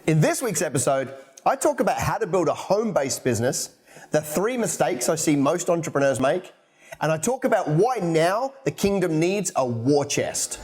In this week's episode, I talk about how to build a home-based business, the 3 mistakes I see most entrepreneurs make, and I talk about why now the kingdom needs a war chest.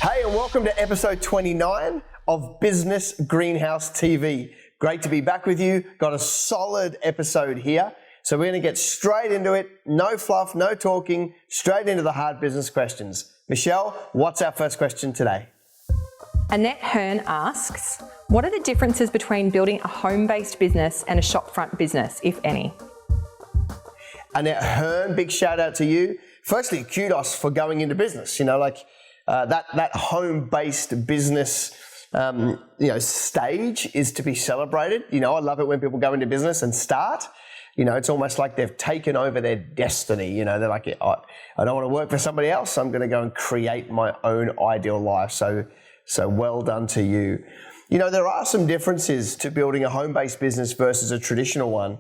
Hey, and welcome to episode 29 of Business Greenhouse TV. Great to be back with you. Got a solid episode here. So we're going to get straight into it. No fluff, no talking, straight into the hard business questions. Michelle, what's our first question today? Annette Hearn asks, what are the differences between building a home-based business and a shopfront business, if any? Annette Hearn, big shout out to you. Firstly, kudos for going into business. That home-based business, stage is to be celebrated. I love it when people go into business and start. It's almost like they've taken over their destiny. They're like, I don't want to work for somebody else. I'm going to go and create my own ideal life. So well done to you. There are some differences to building a home-based business versus a traditional one.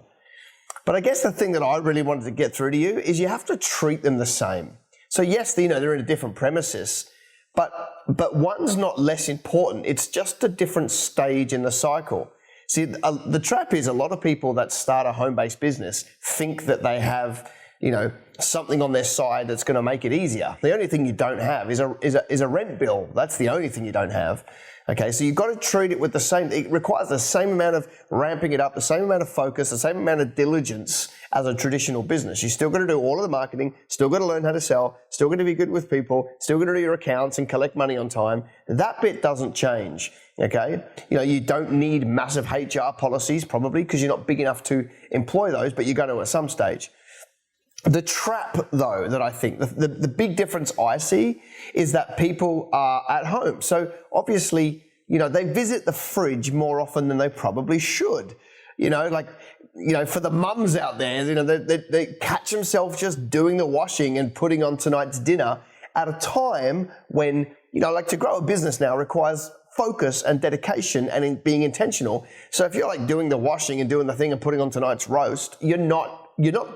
But I guess the thing that I really wanted to get through to you is you have to treat them the same. So yes, they're in a different premises, but one's not less important. It's just a different stage in the cycle. See, the trap is a lot of people that start a home-based business think that they have, something on their side that's going to make it easier. The only thing you don't have is a rent bill. That's the only thing you don't have. Okay, so you've got to treat it with the same. It requires the same amount of ramping it up, the same amount of focus, the same amount of diligence as a traditional business. You still got to do all of the marketing, still got to learn how to sell, still got to be good with people, still got to do your accounts and collect money on time. That bit doesn't change. Okay, you don't need massive HR policies probably because you're not big enough to employ those, but you're going to at some stage. The trap, though, that I think, the big difference I see is that people are at home. So obviously, they visit the fridge more often than they probably should. For the mums out there, they catch themselves just doing the washing and putting on tonight's dinner at a time when, to grow a business now requires focus and dedication and being intentional. So if you're doing the washing and doing the thing and putting on tonight's roast, you're not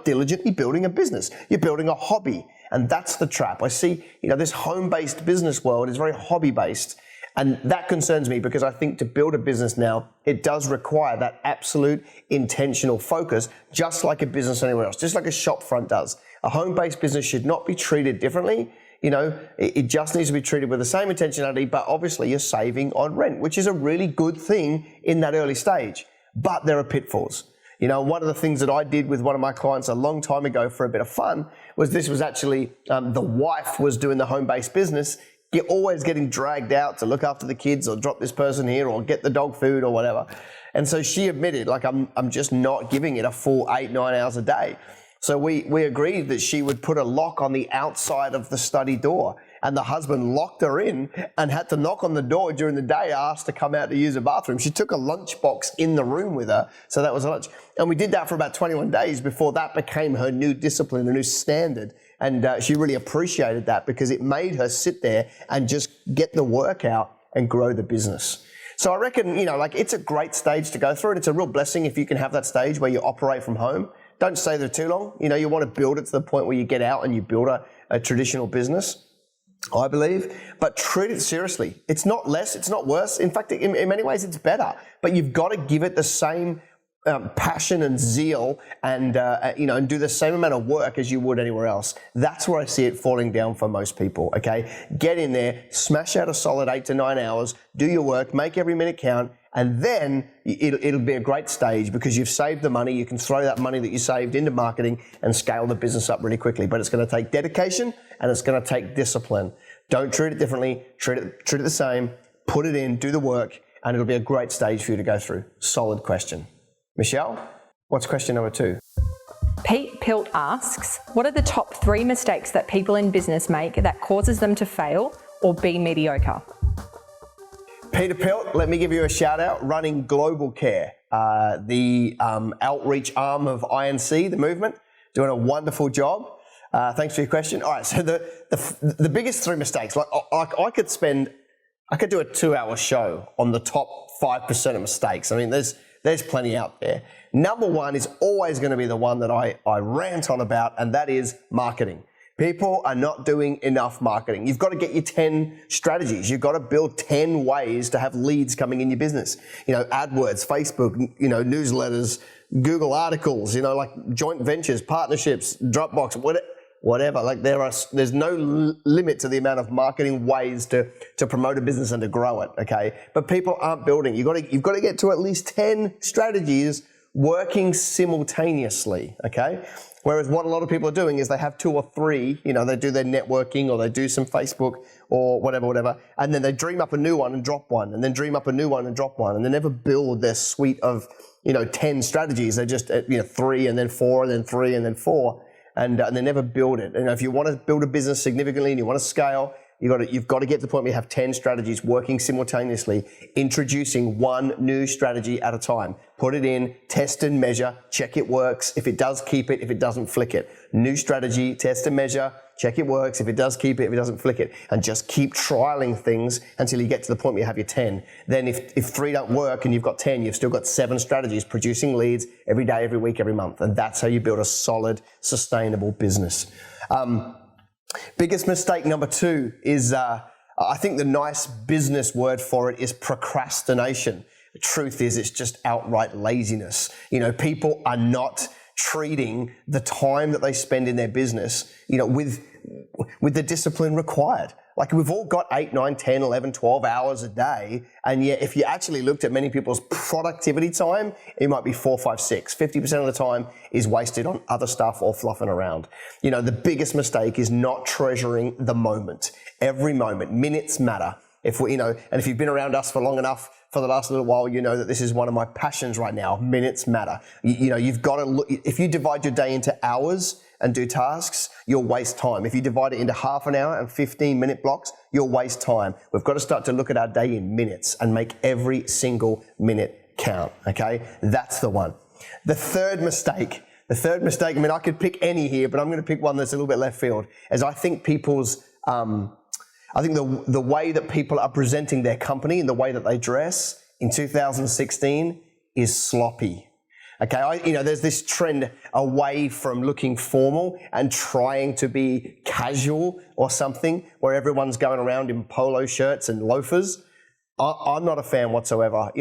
diligently building a business. You're building a hobby. And that's the trap. I see, this home-based business world is very hobby-based. And that concerns me because I think to build a business now, it does require that absolute intentional focus, just like a business anywhere else, just like a shop front does. A home-based business should not be treated differently. It just needs to be treated with the same intentionality, but obviously you're saving on rent, which is a really good thing in that early stage. But there are pitfalls. One of the things that I did with one of my clients a long time ago for a bit of fun was this was actually the wife was doing the home-based business, always getting dragged out to look after the kids or drop this person here or get the dog food or whatever. And so she admitted, I'm just not giving it a full 8-9 hours a day. So we agreed that she would put a lock on the outside of the study door. And the husband locked her in and had to knock on the door during the day, asked to come out to use a bathroom. She took a lunchbox in the room with her, so that was lunch. And we did that for about 21 days before that became her new discipline, a new standard. And she really appreciated that because it made her sit there and just get the work out and grow the business. So I reckon, it's a great stage to go through, and it's a real blessing if you can have that stage where you operate from home. Don't stay there too long. You want to build it to the point where you get out and you build a traditional business, I believe, but treat it seriously. It's not less, it's not worse. In fact, in many ways, it's better. But you've got to give it the same passion and zeal and do the same amount of work as you would anywhere else. That's where I see it falling down for most people, okay? Get in there, smash out a solid 8 to 9 hours, do your work, make every minute count, and then it'll be a great stage because you've saved the money. You can throw that money that you saved into marketing and scale the business up really quickly. But it's going to take dedication and it's going to take discipline. Don't treat it differently. Treat it the same. Put it in, do the work, and it'll be a great stage for you to go through. Solid question. Michelle, what's question number 2? Pete Pilt asks, what are the top 3 mistakes that people in business make that causes them to fail or be mediocre? Peter Pilt, let me give you a shout out, running Global Care, the outreach arm of INC, the movement, doing a wonderful job. Thanks for your question. All right, so the biggest 3 mistakes, I could spend I could do a 2-hour show on the top 5% of mistakes. I mean, there's plenty out there. Number one is always going to be the one that I rant on about, and that is marketing. People are not doing enough marketing. You've got to get your 10 strategies. You've got to build 10 ways to have leads coming in your business. AdWords, Facebook, newsletters, Google articles, like joint ventures, partnerships, Dropbox, whatever. Like there's no limit to the amount of marketing ways to promote a business and to grow it. Okay. But people aren't building. You've got to get to at least 10 strategies working simultaneously. Okay. Whereas what a lot of people are doing is they have 2 or 3, they do their networking or they do some Facebook or whatever, and then they dream up a new one and drop one, and then dream up a new one and drop one, and they never build their suite of, 10 strategies. They just, 3 and then 4 and then 3 and then 4, and they never build it. And if you want to build a business significantly and you want to scale, you've got to get to the point where you have 10 strategies working simultaneously, introducing one new strategy at a time. Put it in, test and measure, check it works. If it does, keep it. If it doesn't, flick it. New strategy, test and measure, check it works. If it does, keep it. If it doesn't, flick it. And just keep trialing things until you get to the point where you have your 10. Then if 3 don't work and you've got 10, you've still got 7 strategies producing leads every day, every week, every month. And that's how you build a solid, sustainable business. Biggest mistake number 2 is, I think the nice business word for it is procrastination. The truth is it's just outright laziness. People are not treating the time that they spend in their business, with the discipline required. Like we've all got 8, 9, 10, 11, 12 hours a day. And yet if you actually looked at many people's productivity time, it might be 4, 5, 6. 50% of the time is wasted on other stuff or fluffing around. The biggest mistake is not treasuring the moment. Every moment, minutes matter. And if you've been around us for long enough, for the last little while, you know that this is one of my passions right now. Minutes matter. You've got to look, if you divide your day into hours and do tasks, you'll waste time. If you divide it into half an hour and 15-minute blocks, you'll waste time. We've got to start to look at our day in minutes and make every single minute count, okay? That's the one. The third mistake, I mean, I could pick any here, but I'm going to pick one that's a little bit left field, as I think the way that people are presenting their company and the way that they dress in 2016 is sloppy. Okay, there's this trend away from looking formal and trying to be casual or something, where everyone's going around in polo shirts and loafers. I'm not a fan whatsoever.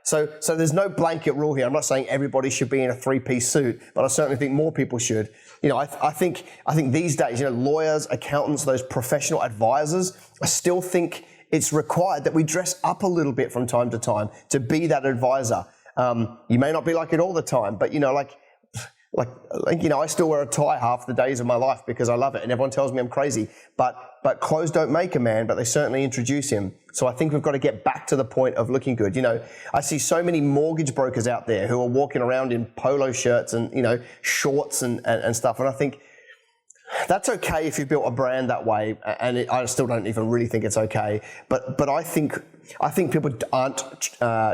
So there's no blanket rule here. I'm not saying everybody should be in a 3-piece suit, but I certainly think more people should. I think these days, lawyers, accountants, those professional advisors, I still think it's required that we dress up a little bit from time to time to be that advisor. You may not be like it all the time, but I still wear a tie half the days of my life because I love it, and everyone tells me I'm crazy. But clothes don't make a man, but they certainly introduce him. So I think we've got to get back to the point of looking good. I see so many mortgage brokers out there who are walking around in polo shirts and shorts and stuff, and I think that's okay if you've built a brand that way, and I still don't even really think it's okay. But I think people aren't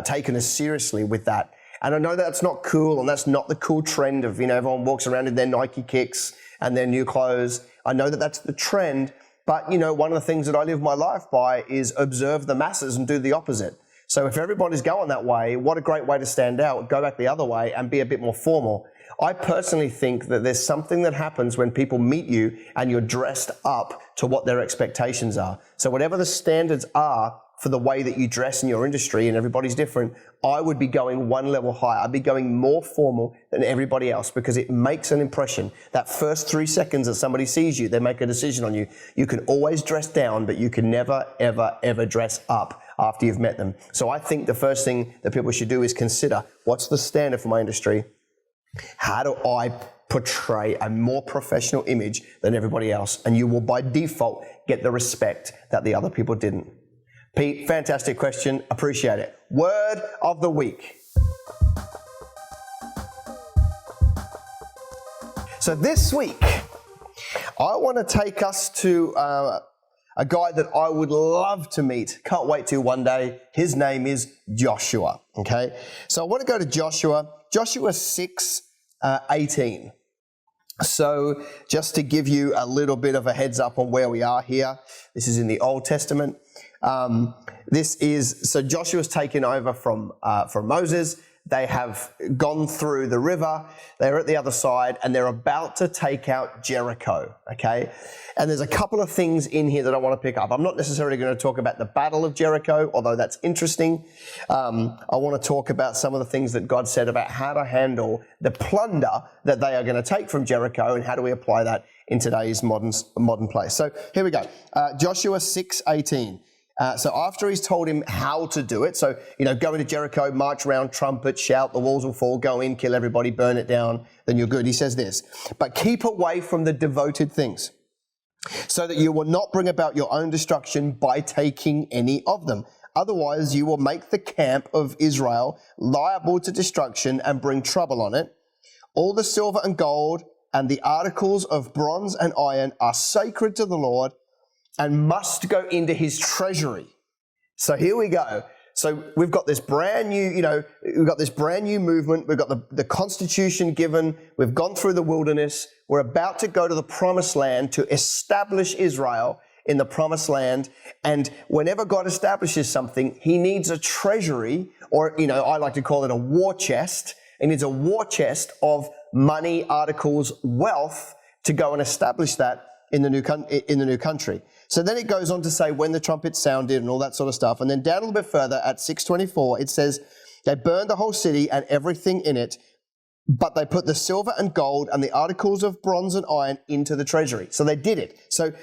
taken as seriously with that. And I know that's not cool, and that's not the cool trend of, everyone walks around in their Nike kicks and their new clothes. I know that that's the trend, but, one of the things that I live my life by is observe the masses and do the opposite. So if everybody's going that way, what a great way to stand out. Go back the other way and be a bit more formal. I personally think that there's something that happens when people meet you and you're dressed up to what their expectations are. So whatever the standards are for the way that you dress in your industry, and everybody's different, I would be going one level higher. I'd be going more formal than everybody else, because it makes an impression. That first 3 seconds that somebody sees you, they make a decision on you. You can always dress down, but you can never, ever, ever dress up after you've met them. So I think the first thing that people should do is consider, what's the standard for my industry? How do I portray a more professional image than everybody else? And you will by default get the respect that the other people didn't. Pete, fantastic question. Appreciate it. Word of the week. So this week, I want to take us to a guy that I would love to meet. Can't wait to one day. His name is Joshua. Okay. So I want to go to Joshua 6:18. So just to give you a little bit of a heads up on where we are here, this is in the Old Testament. So Joshua's taken over from Moses. They have gone through the river. They're at the other side and they're about to take out Jericho, okay? And there's a couple of things in here that I want to pick up. I'm not necessarily going to talk about the Battle of Jericho, although that's interesting. I want to talk about some of the things that God said about how to handle the plunder that they are going to take from Jericho and how do we apply that in today's modern place. So here we go. Joshua 6:18. So after he's told him how to do it, so, go into Jericho, march around, trumpet, shout, the walls will fall, go in, kill everybody, burn it down, then you're good. He says this, but keep away from the devoted things so that you will not bring about your own destruction by taking any of them. Otherwise, you will make the camp of Israel liable to destruction and bring trouble on it. All the silver and gold and the articles of bronze and iron are sacred to the Lord and must go into his treasury. So here we go. So we've got this brand new, we've got this brand new movement. We've got the Constitution given. We've gone through the wilderness. We're about to go to the promised land to establish Israel in the promised land. And whenever God establishes something, he needs a treasury, or, I like to call it a war chest. He needs a war chest of money, articles, wealth to go and establish that in the new country. So then it goes on to say when the trumpet sounded and all that sort of stuff. And then down a little bit further at 6:24, it says they burned the whole city and everything in it, but they put the silver and gold and the articles of bronze and iron into the treasury. So they did it. So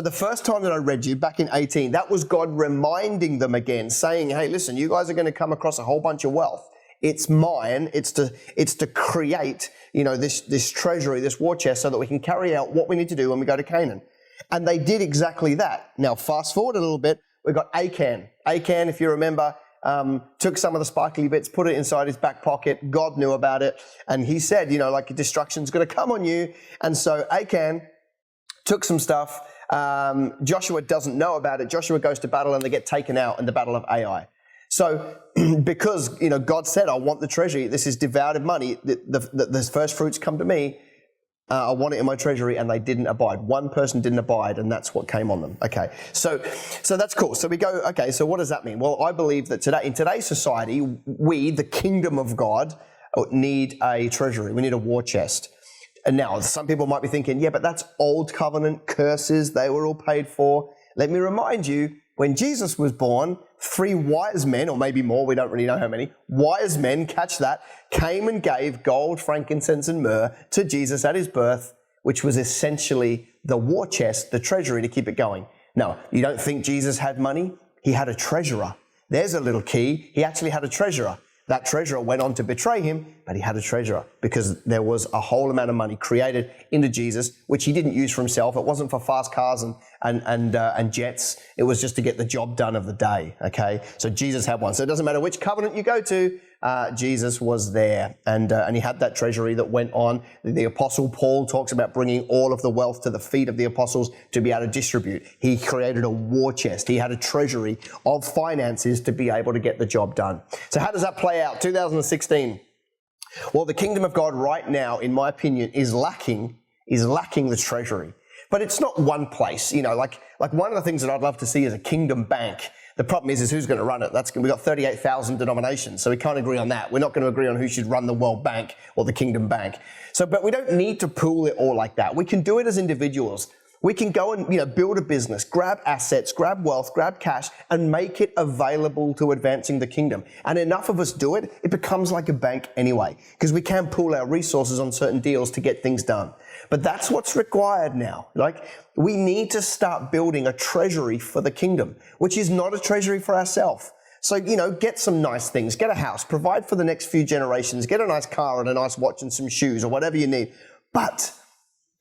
the first time that I read you back in 18, that was God reminding them again, saying, hey, listen, you guys are going to come across a whole bunch of wealth. It's mine. It's to create, this treasury, this war chest, so that we can carry out what we need to do when we go to Canaan. And they did exactly that. Now, fast forward a little bit, we've got Achan. Achan, if you remember, took some of the sparkly bits, put it inside his back pocket. God knew about it. And he said, destruction's going to come on you. And so Achan took some stuff. Joshua doesn't know about it. Joshua goes to battle and they get taken out in the Battle of Ai. So because, God said, I want the treasury. This is devoured money. The first fruits come to me. I want it in my treasury, and they didn't abide. One person didn't abide, and that's what came on them. Okay, so that's cool. So we go, okay, so what does that mean? Well, I believe that in today's society, we, the kingdom of God, need a treasury. We need a war chest. And now, some people might be thinking, yeah, but that's old covenant curses. They were all paid for. Let me remind you, when Jesus was born, 3 wise men, or maybe more, we don't really know how many, wise men, catch that, came and gave gold, frankincense, and myrrh to Jesus at his birth, which was essentially the war chest, the treasury to keep it going. No, you don't think Jesus had money? He had a treasurer. There's a little key. He actually had a treasurer. That treasurer went on to betray him, but he had a treasurer because there was a whole amount of money created into Jesus, which he didn't use for himself. It wasn't for fast cars and jets. It was just to get the job done of the day. Okay, so Jesus had one. So it doesn't matter which covenant you go to. Jesus was there, and he had that treasury that went on. The Apostle Paul talks about bringing all of the wealth to the feet of the apostles to be able to distribute. He created a war chest. He had a treasury of finances to be able to get the job done. So how does that play out? 2016. Well, the kingdom of God right now, in my opinion, is lacking the treasury. But it's not one place, like one of the things that I'd love to see is a kingdom bank. The problem is who's going to run it. We've got 38,000 denominations, so we can't agree on that. We're not going to agree on who should run the World Bank or the Kingdom Bank. But we don't need to pool it all like that. We can do it as individuals. We can go and, build a business, grab assets, grab wealth, grab cash, and make it available to advancing the kingdom. And enough of us do it, it becomes like a bank anyway, because we can pool our resources on certain deals to get things done. But that's what's required now. We need to start building a treasury for the kingdom, which is not a treasury for ourselves. So, get some nice things, get a house, provide for the next few generations, get a nice car and a nice watch and some shoes or whatever you need. But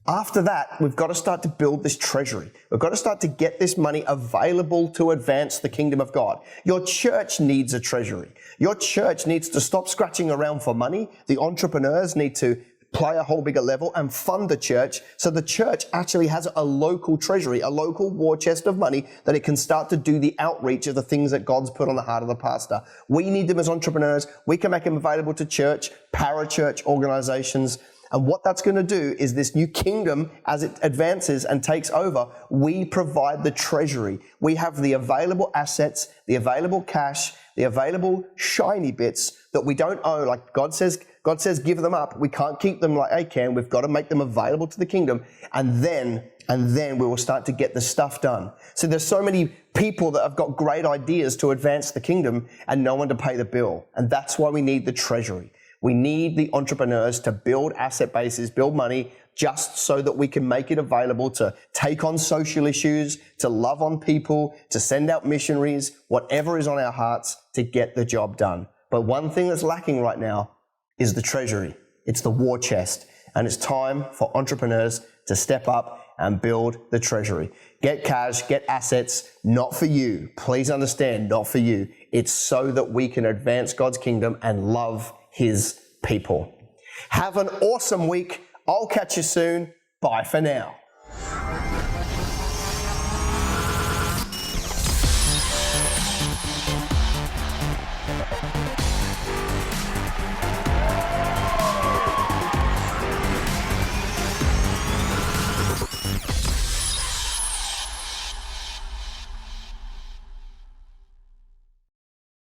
after that, we've got to start to build this treasury. We've got to start to get this money available to advance the kingdom of God. Your church needs a treasury. Your church needs to stop scratching around for money. The entrepreneurs need to play a whole bigger level and fund the church so the church actually has a local treasury, a local war chest of money that it can start to do the outreach of the things that God's put on the heart of the pastor. We need them as entrepreneurs. We can make them available to church, parachurch organizations, And what that's going to do is this new kingdom, as it advances and takes over, we provide the treasury. We have the available assets, the available cash, the available shiny bits that we don't own. Like God says, give them up. We can't keep them like Achan. We've got to make them available to the kingdom. And then we will start to get the stuff done. So there's so many people that have got great ideas to advance the kingdom and no one to pay the bill. And that's why we need the treasury. We need the entrepreneurs to build asset bases, build money, just so that we can make it available to take on social issues, to love on people, to send out missionaries, whatever is on our hearts to get the job done. But one thing that's lacking right now is the treasury. It's the war chest. And it's time for entrepreneurs to step up and build the treasury. Get cash, get assets, not for you. Please understand, not for you. It's so that we can advance God's kingdom and love His people. Have an awesome week. I'll catch you soon. Bye for now.